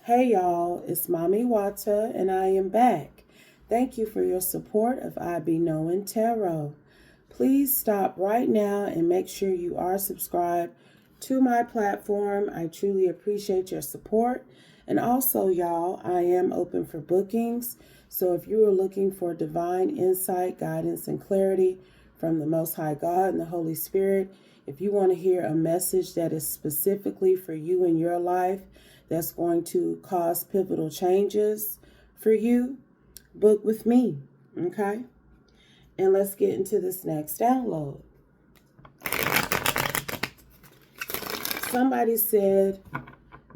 Hey y'all, it's Mami Wata and I am back. Thank you for your support of I Be Knowing Tarot. Please stop right now and make sure you are subscribed to my platform. I truly appreciate your support. And also, y'all, I am open for bookings. So if you are looking for divine insight, guidance, and clarity from the Most High God and the Holy Spirit, if you want to hear a message that is specifically for you in your life, that's going to cause pivotal changes for you, book with me, okay? And let's get into this next download. Somebody said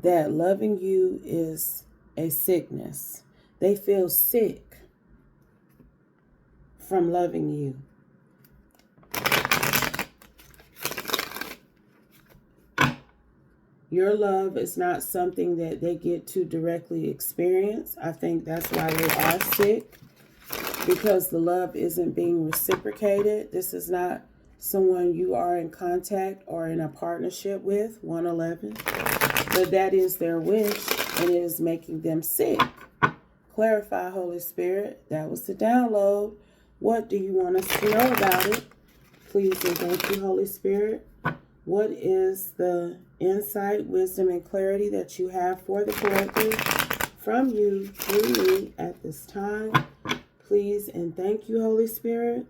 that loving you is a sickness. They feel sick from loving you. Your love is not something that they get to directly experience. I think that's why they are sick, because the love isn't being reciprocated. This is not someone you are in contact or in a partnership with, 111. But that is their wish, and it is making them sick. Clarify, Holy Spirit. That was the download. What do you want us to know about it? Please and thank you, Holy Spirit. What is the insight, wisdom, and clarity that you have for the collective from you through me at this time? Please and thank you, Holy Spirit.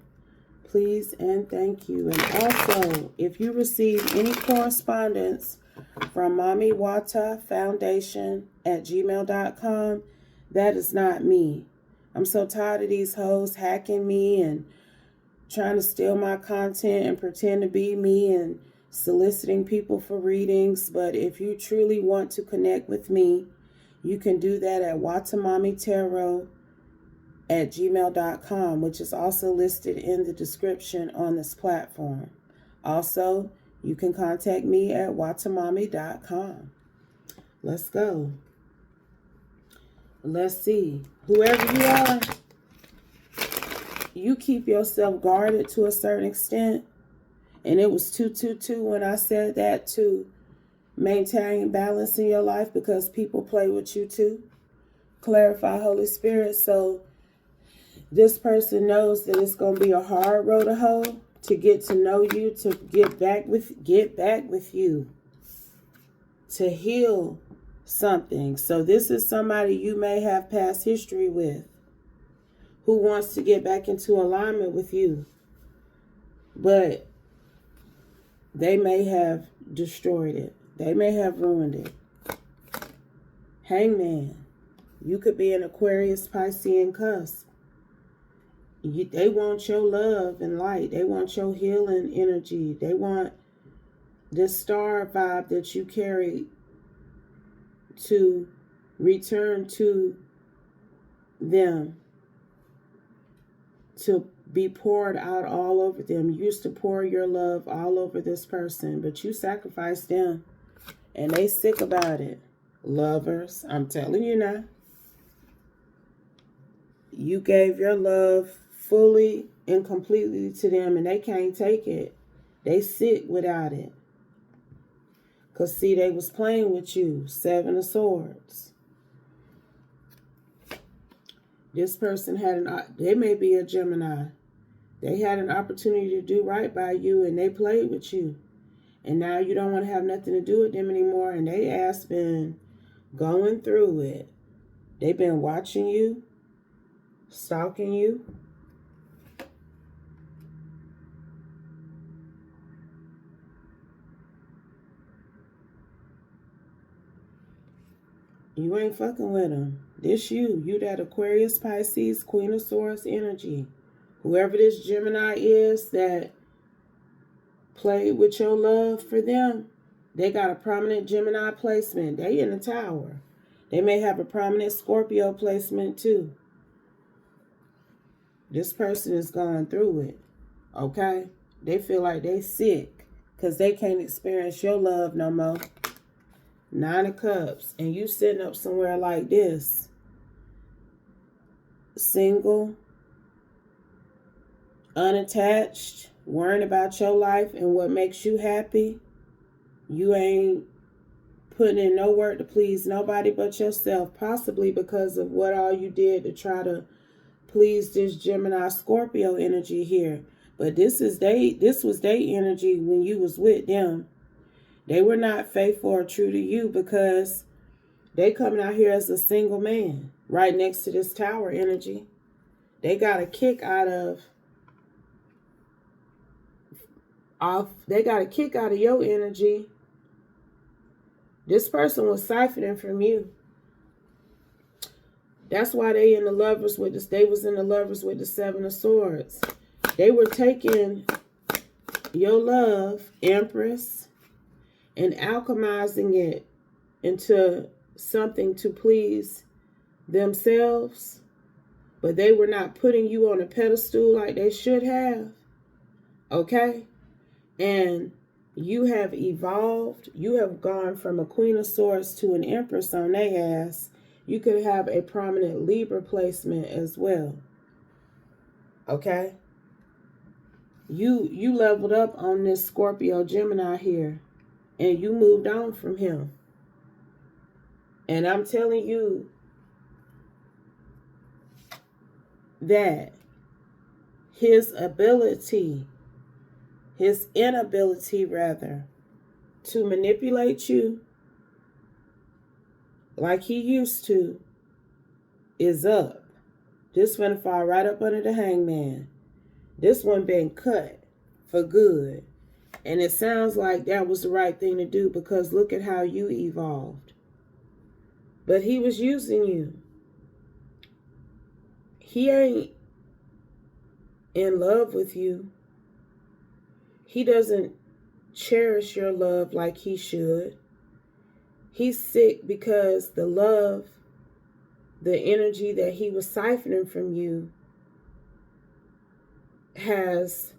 Please and thank you. And also, if you receive any correspondence from Mami Wata Foundation at gmail.com, that is not me. I'm so tired of these hoes hacking me and trying to steal my content and pretend to be me and soliciting people for readings. But if you truly want to connect with me, you can do that at watamamitarot@gmail.com, which is also listed in the description on this platform. Also, you can contact me at watamami.com. Let's go. Let's see. Whoever you are, you keep yourself guarded to a certain extent. And it was 222 when I said that, to maintain balance in your life, because people play with you too. Clarify, Holy Spirit. So this person knows that it's going to be a hard road to hoe to get to know you, to get back with you, to heal something. So this is somebody you may have past history with, who wants to get back into alignment with you. But they may have destroyed it. They may have ruined it. Hangman. You could be an Aquarius, Piscean cusp. They want your love and light. They want your healing energy. They want this star vibe that you carry to return to them, to be poured out all over them. You used to pour your love all over this person, but you sacrificed them, and they sick about it. Lovers, I'm telling you now. You gave your love fully and completely to them, and they can't take it. They sick without it. Because, see, they was playing with you. 7 of Swords. This person they may be a Gemini. They had an opportunity to do right by you, and they played with you. And now you don't want to have nothing to do with them anymore, and they ass been going through it. They've been watching you, stalking you. You ain't fucking with them. This you that Aquarius, Pisces, Queen of Swords energy. Whoever this Gemini is that played with your love for them, they got a prominent Gemini placement. They in the tower. They may have a prominent Scorpio placement too. This person is going through it, okay? They feel like they sick because they can't experience your love no more. 9 of Cups, and you sitting up somewhere like this, single, unattached, worrying about your life and what makes you happy. You ain't putting in no work to please nobody but yourself, possibly because of what all you did to try to please this Gemini Scorpio energy here. But this was their energy when you was with them. They were not faithful or true to you because they coming out here as a single man right next to this Tower energy. They got a kick out of your energy. This person was siphoning from you. That's why they was in the Lovers with the Seven of Swords. They were taking your love, Empress, and alchemizing it into something to please themselves, but they were not putting you on a pedestal like they should have. Okay? And you have evolved. You have gone from a Queen of Swords to an Empress on their ass. You could have a prominent Libra placement as well. Okay? You leveled up on this Scorpio Gemini here, and you moved on from him. And I'm telling you that his inability to manipulate you like he used to is up. This one fall right up under the hangman. This one been cut for good. And it sounds like that was the right thing to do because look at how you evolved. But he was using you. He ain't in love with you. He doesn't cherish your love like he should. He's sick because the love, the energy that he was siphoning from you has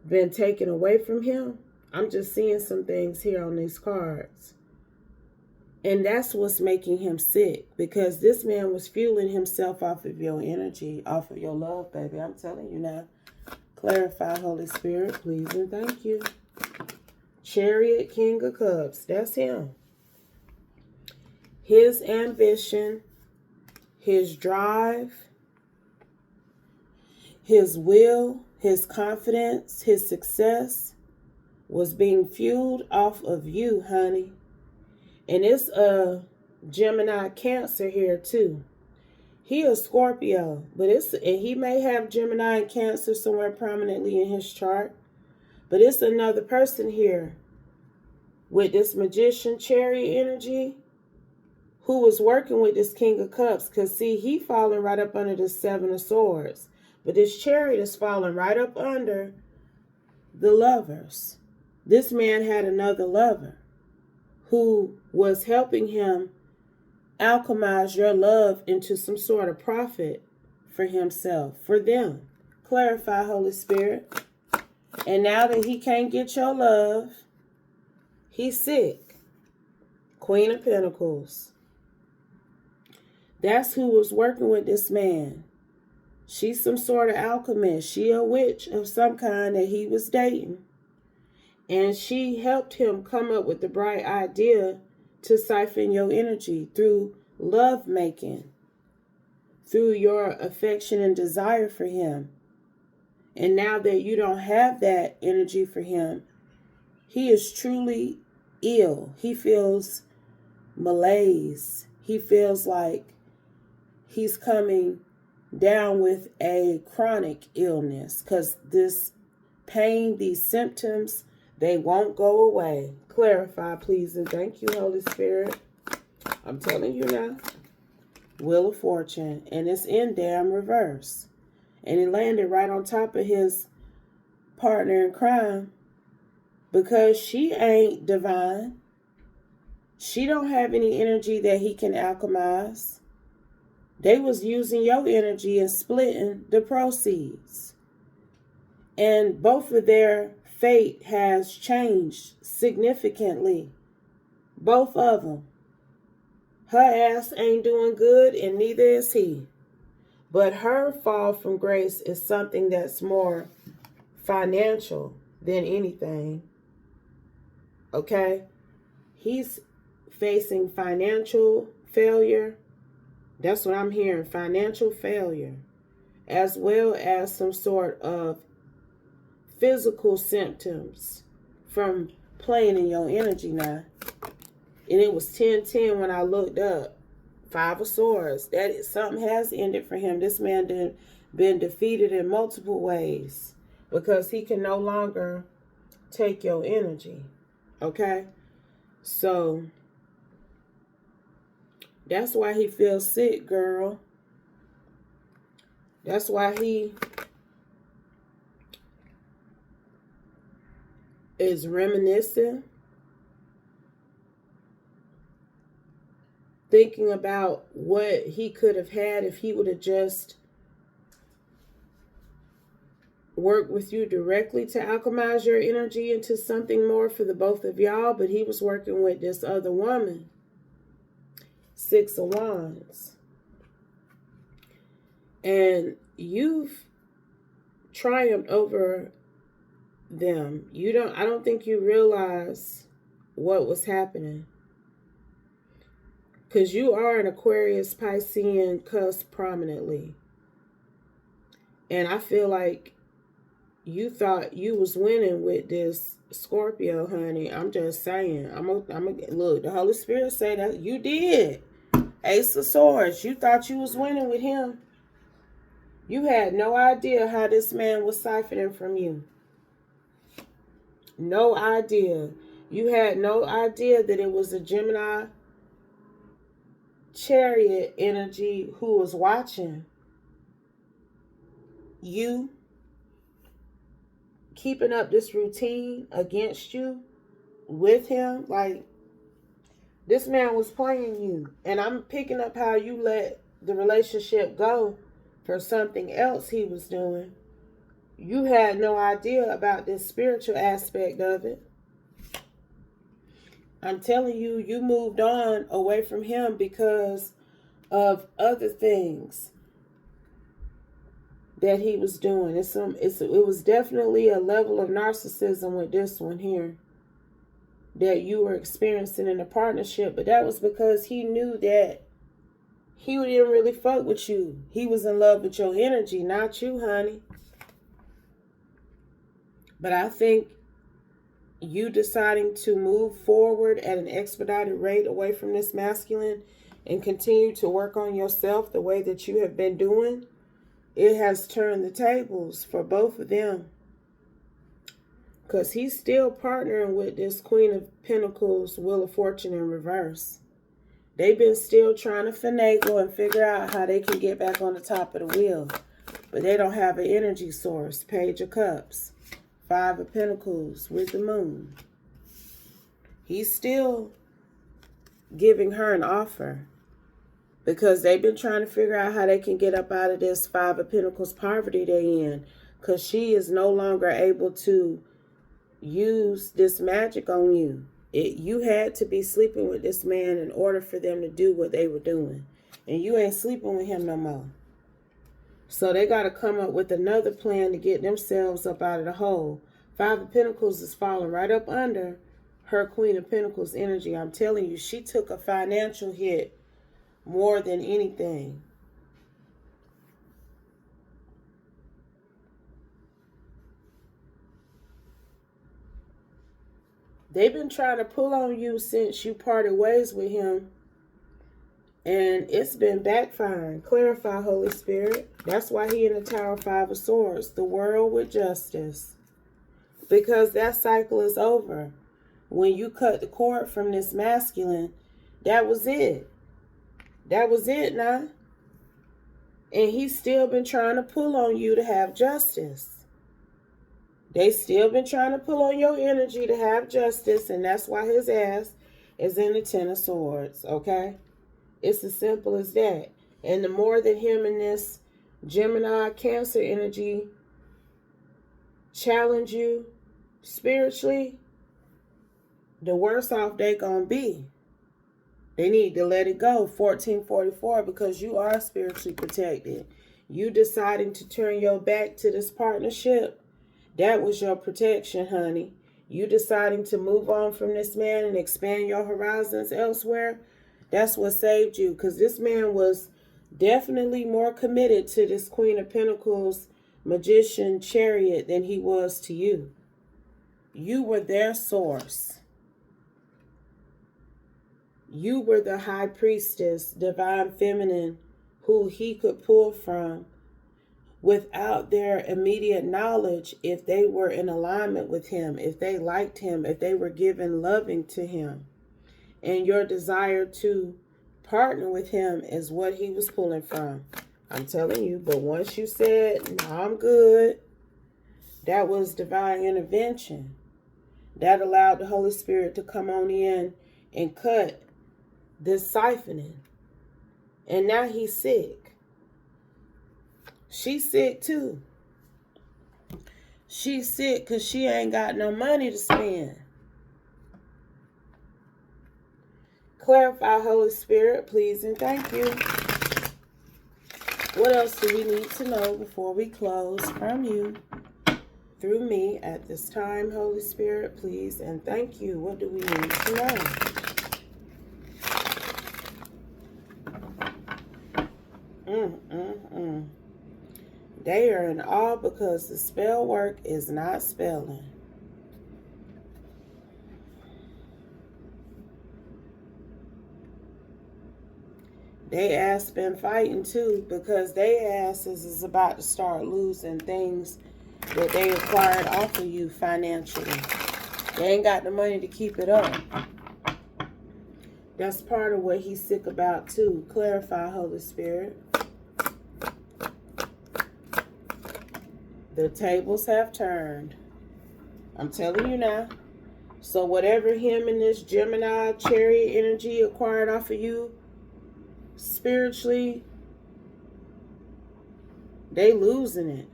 been taken away from him. I'm just seeing some things here on these cards. And that's what's making him sick, because this man was fueling himself off of your energy, off of your love, baby. I'm telling you now. Clarify, Holy Spirit, please and thank you. Chariot, King of Cups. That's him. His ambition, his drive, his will, his confidence, his success was being fueled off of you, honey. And it's a Gemini Cancer here too. He is Scorpio, and he may have Gemini and Cancer somewhere prominently in his chart. But it's another person here with this Magician Chariot energy who was working with this King of Cups. Because see, he falling right up under the Seven of Swords. But this Chariot is falling right up under the Lovers. This man had another lover who was helping him alchemize your love into some sort of profit for himself, for them. Clarify, Holy Spirit. And now that he can't get your love, he's sick. Queen of Pentacles. That's who was working with this man. She's some sort of alchemist. She a witch of some kind that he was dating. And she helped him come up with the bright idea to siphon your energy through love making, through your affection and desire for him. And now that you don't have that energy for him, he is truly ill. He feels malaise. He feels like he's coming down with a chronic illness, because this pain, these symptoms, they won't go away. Clarify, please, and thank you, Holy Spirit. I'm telling you now. Wheel of Fortune. And it's in damn reverse. And it landed right on top of his partner in crime. Because she ain't divine. She don't have any energy that he can alchemize. They was using your energy and splitting the proceeds. And both of their fate has changed significantly. Both of them. Her ass ain't doing good, and neither is he. But her fall from grace is something that's more financial than anything. Okay? He's facing financial failure. That's what I'm hearing, financial failure, as well as some sort of physical symptoms from playing in your energy now. And it was 10-10 when I looked up. 5 of Swords. That something has ended for him. This man been defeated in multiple ways because he can no longer take your energy. Okay? So that's why he feels sick, girl. That's why he is reminiscing, thinking about what he could have had if he would have just worked with you directly to alchemize your energy into something more for the both of y'all. But he was working with this other woman. 6 of Wands. And you've triumphed over them. I don't think you realize what was happening. Because you are an Aquarius Piscean cusp prominently. And I feel like you thought you was winning with this Scorpio, honey. I'm just saying. Look, the Holy Spirit say that you did. Ace of Swords. You thought you was winning with him. You had no idea how this man was siphoning from you. No idea. You had no idea that it was a Gemini chariot energy who was watching you, keeping up this routine against you with him. Like, this man was playing you. And I'm picking up how you let the relationship go for something else he was doing. You had no idea about this spiritual aspect of it. I'm telling you, you moved on away from him because of other things that he was doing. It was definitely a level of narcissism with this one here that you were experiencing in a partnership. But that was because he knew that he didn't really fuck with you. He was in love with your energy, not you, honey. But I think you deciding to move forward at an expedited rate away from this masculine and continue to work on yourself the way that you have been doing, it has turned the tables for both of them. Because he's still partnering with this Queen of Pentacles, Wheel of Fortune in reverse. They've been still trying to finagle and figure out how they can get back on the top of the wheel. But they don't have an energy source. Page of Cups. 5 of Pentacles with the Moon. He's still giving her an offer because they've been trying to figure out how they can get up out of this 5 of Pentacles poverty they're in, because she is no longer able to use this magic on you. You had to be sleeping with this man in order for them to do what they were doing. And you ain't sleeping with him no more. So they got to come up with another plan to get themselves up out of the hole. 5 of Pentacles is falling right up under her Queen of Pentacles energy. I'm telling you, she took a financial hit more than anything. They've been trying to pull on you since you parted ways with him. And it's been backfiring. Clarify, Holy Spirit. That's why he in the Tower 5 of Swords. The world with justice. Because that cycle is over. When you cut the cord from this masculine, that was it. That was it now. And he's still been trying to pull on you to have justice. They still been trying to pull on your energy to have justice. And that's why his ass is in the 10 of Swords. Okay? It's as simple as that. And the more that him and this Gemini Cancer energy challenge you spiritually, the worse off they gonna be. They need to let it go. 1444, because you are spiritually protected. You deciding to turn your back to this partnership, that was your protection, honey. you deciding to move on from this man and expand your horizons elsewhere, that's what saved you. Because this man was definitely more committed to this Queen of Pentacles magician chariot than he was to you. You were their source. You were the high priestess, divine feminine, who he could pull from without their immediate knowledge, if they were in alignment with him, if they liked him, if they were given loving to him. And your desire to partner with him is what he was pulling from. I'm telling you. But once you said, no, I'm good, that was divine intervention. That allowed the Holy Spirit to come on in and cut this siphoning. And now he's sick. She's sick too. She's sick because she ain't got no money to spend. Clarify, Holy Spirit, please and thank you. What else do we need to know before we close from you through me at this time, Holy Spirit, please and thank you. What do we need to know? They are in awe because the spell work is not spelling. They ass been fighting too, because they asses is about to start losing things that they acquired off of you financially. They ain't got the money to keep it up. That's part of what he's sick about too. Clarify, Holy Spirit. The tables have turned. I'm telling you now. So whatever him and this Gemini chariot energy acquired off of you, spiritually, they losing it.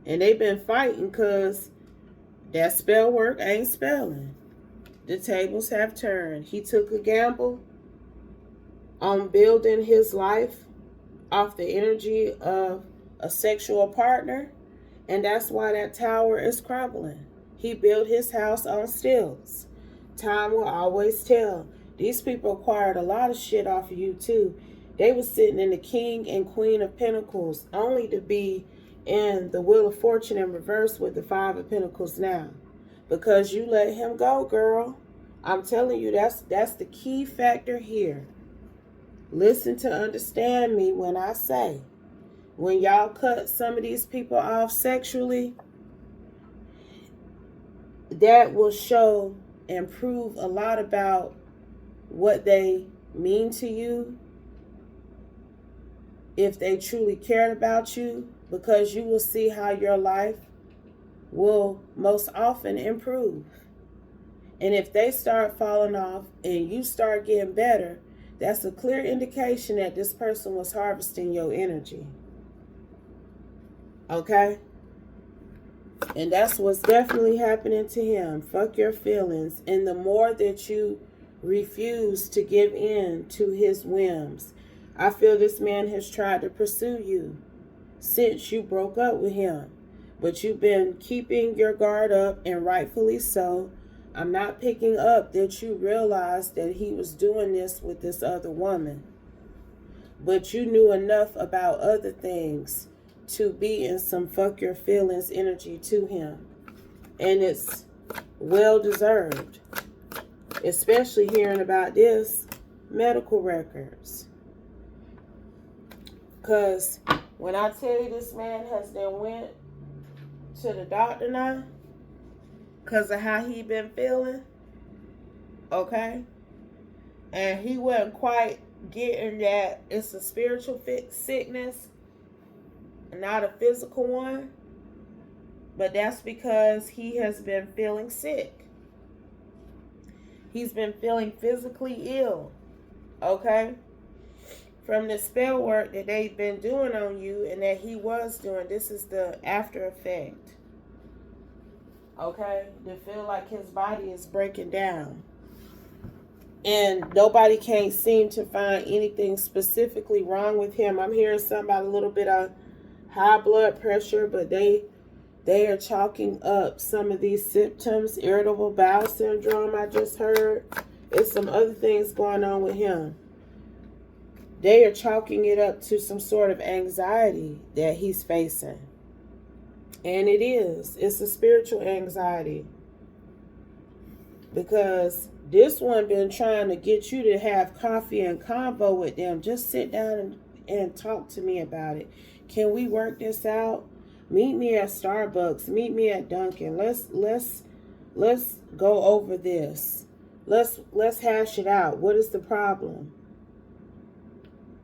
And they've been fighting because that spell work ain't spelling. The tables have turned. He took a gamble on building his life off the energy of a sexual partner. And that's why that tower is crumbling. He built his house on stilts. Time will always tell. These people acquired a lot of shit off of you too. They were sitting in the King and Queen of Pentacles, only to be in the Wheel of Fortune in reverse with the Five of Pentacles now. Because you let him go, girl. I'm telling you, that's the key factor here. Listen to understand me when I say, when y'all cut some of these people off sexually, that will show and prove a lot about what they mean to you, if they truly cared about you, because you will see how your life will most often improve. And if they start falling off and you start getting better, that's a clear indication that this person was harvesting your energy. Okay? And that's what's definitely happening to him. Fuck your feelings. And the more that you refuse to give in to his whims, I feel this man has tried to pursue you since you broke up with him. But you've been keeping your guard up, and rightfully so. I'm not picking up that you realized that he was doing this with this other woman. But you knew enough about other things to be in some fuck your feelings energy to him. And it's well deserved. Especially hearing about this medical records. Because when I tell you this man has then went to the doctor now, because of how he been feeling, okay? And he wasn't quite getting that it's a spiritual sickness, not a physical one. But that's because he has been feeling sick. He's been feeling physically ill, okay? From the spell work that they've been doing on you and that he was doing, this is the after effect. Okay? To feel like his body is breaking down. And nobody can't seem to find anything specifically wrong with him. I'm hearing something about a little bit of high blood pressure, but they They are chalking up some of these symptoms. Irritable bowel syndrome, I just heard. There's some other things going on with him. They are chalking it up to some sort of anxiety that he's facing. And it is. It's a spiritual anxiety. Because this one been trying to get you to have coffee and convo with them. Just sit down and talk to me about it. Can we work this out? Meet me at Starbucks. Meet me at Dunkin'. Let's go over this. Let's hash it out. What is the problem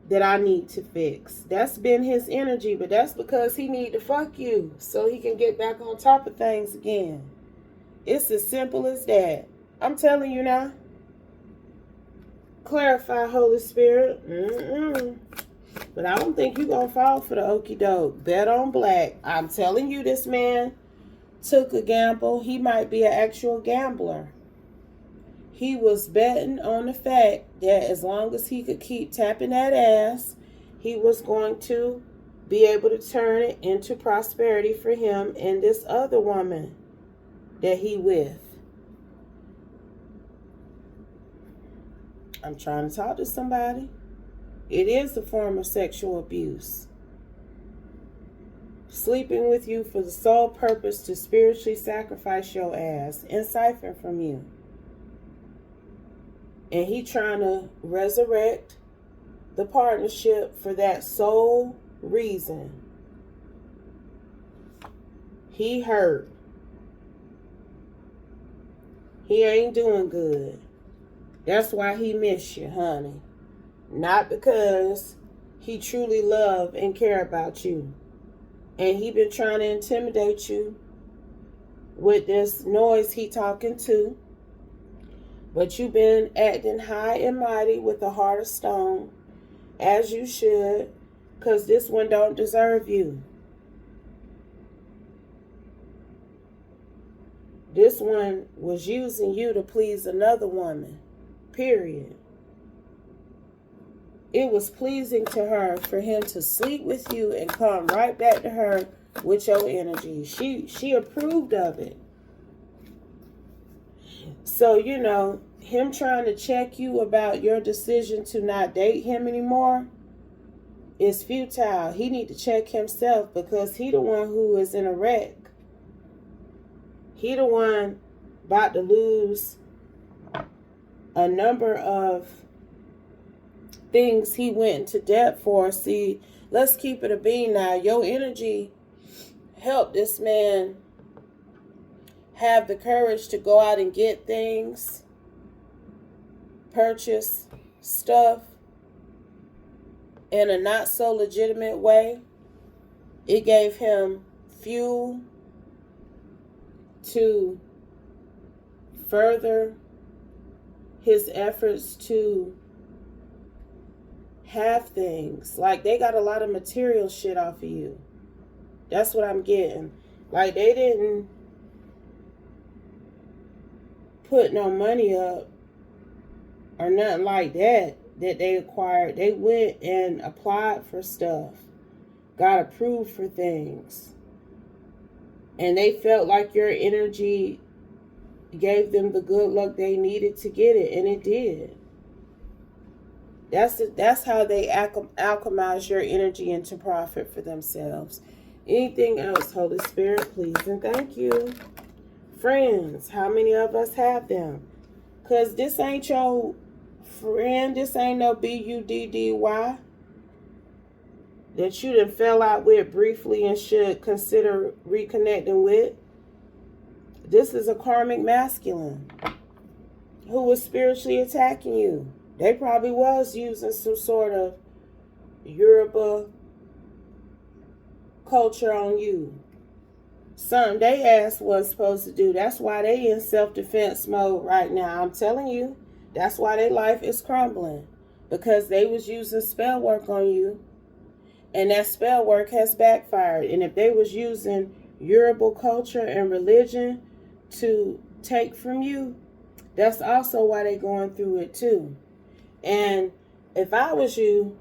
that I need to fix? That's been his energy, but that's because he need to fuck you so he can get back on top of things again. It's as simple as that. I'm telling you now. Clarify, Holy Spirit. But I don't think you're going to fall for the okie doke. Bet on black. I'm telling you, this man took a gamble. He might be an actual gambler. He was betting on the fact that as long as he could keep tapping that ass, he was going to be able to turn it into prosperity for him and this other woman that he with. I'm trying to talk to somebody. It is a form of sexual abuse. Sleeping with you for the sole purpose to spiritually sacrifice your ass and siphon from you. And he trying to resurrect the partnership for that sole reason. He hurt. He ain't doing good. That's why he miss you, honey. Not because he truly love and care about you. And he been trying to intimidate you with this noise he talking to. But you been acting high and mighty with a heart of stone, as you should, because this one don't deserve you. This one was using you to please another woman. Period. It was pleasing to her for him to sleep with you and come right back to her with your energy. She approved of it. So, you know, him trying to check you about your decision to not date him anymore is futile. He need to check himself because he the one who is in a wreck. He the one about to lose a number of things he went into debt for. See, let's keep it a bean now. Your energy helped this man have the courage to go out and get things, purchase stuff in a not so legitimate way. It gave him fuel to further his efforts to have things. Like, they got a lot of material shit off of you. That's what I'm getting. Like, they didn't put no money up or nothing like that they acquired. They went and applied for stuff, got approved for things, and they felt like your energy gave them the good luck they needed to get it, and it did. That's how they alchemize your energy into profit for themselves. Anything else, Holy Spirit, please and thank you. Friends, how many of us have them? Because this ain't your friend. This ain't no BUDDY that you done fell out with briefly and should consider reconnecting with. This is a karmic masculine who was spiritually attacking you. They probably was using some sort of Yoruba culture on you. Something they ass was supposed to do. That's why they in self-defense mode right now. I'm telling you, that's why their life is crumbling. Because they was using spell work on you. And that spell work has backfired. And if they was using Yoruba culture and religion to take from you, that's also why they going through it too. And if I was you,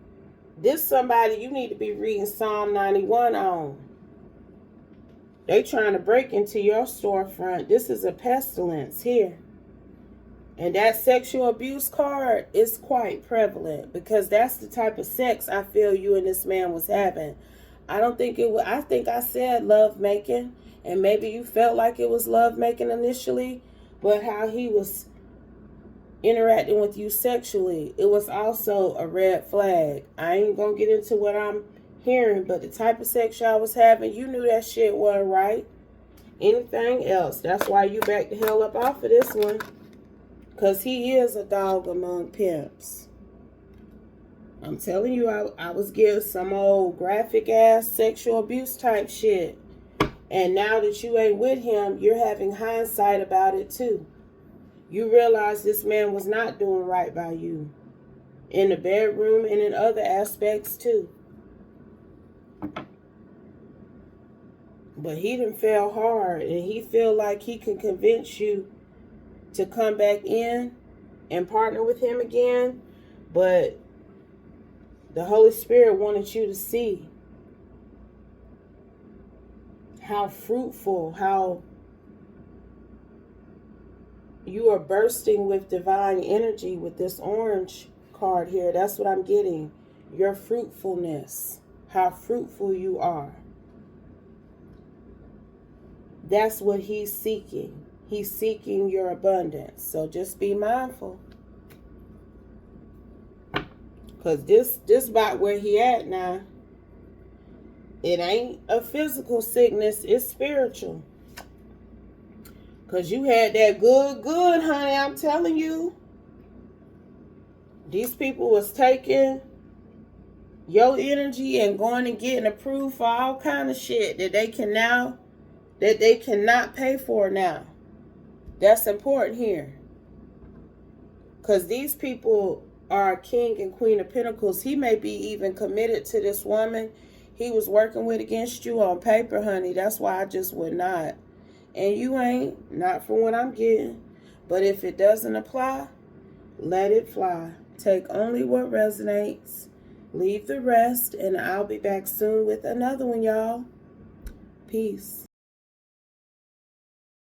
this somebody you need to be reading Psalm 91 on. They trying to break into your storefront. This is a pestilence here. And that sexual abuse card is quite prevalent because that's the type of sex I feel you and this man was having. I don't think it was, I think I said love making, and maybe you felt like it was love making initially, but how he was interacting with you sexually, it was also a red flag. I ain't gonna get into what I'm hearing, but the type of sex y'all was having, you knew that shit wasn't right. Anything else, that's why you back the hell up off of this one. Because he is a dog among pimps. I'm telling you, I was getting some old graphic ass sexual abuse type shit. And now that you ain't with him, you're having hindsight about it too. You realize this man was not doing right by you. In the bedroom and in other aspects too. But he done fell hard, and he feel like he can convince you to come back in and partner with him again. But the Holy Spirit wanted you to see how fruitful, how you are bursting with divine energy with this orange card here. That's what I'm getting. Your fruitfulness, how fruitful you are. That's what he's seeking. He's seeking your abundance. So just be mindful. Because this about where he at now. It ain't a physical sickness. It's spiritual. Because you had that good, honey. I'm telling you. These people was taking your energy and going and getting approved for all kind of shit that they cannot pay for now. That's important here. Because these people are King and Queen of Pentacles. He may be even committed to this woman he was working with against you on paper, honey. That's why I just would not. And you ain't. Not for what I'm getting. But if it doesn't apply, let it fly. Take only what resonates. Leave the rest. And I'll be back soon with another one, y'all. Peace.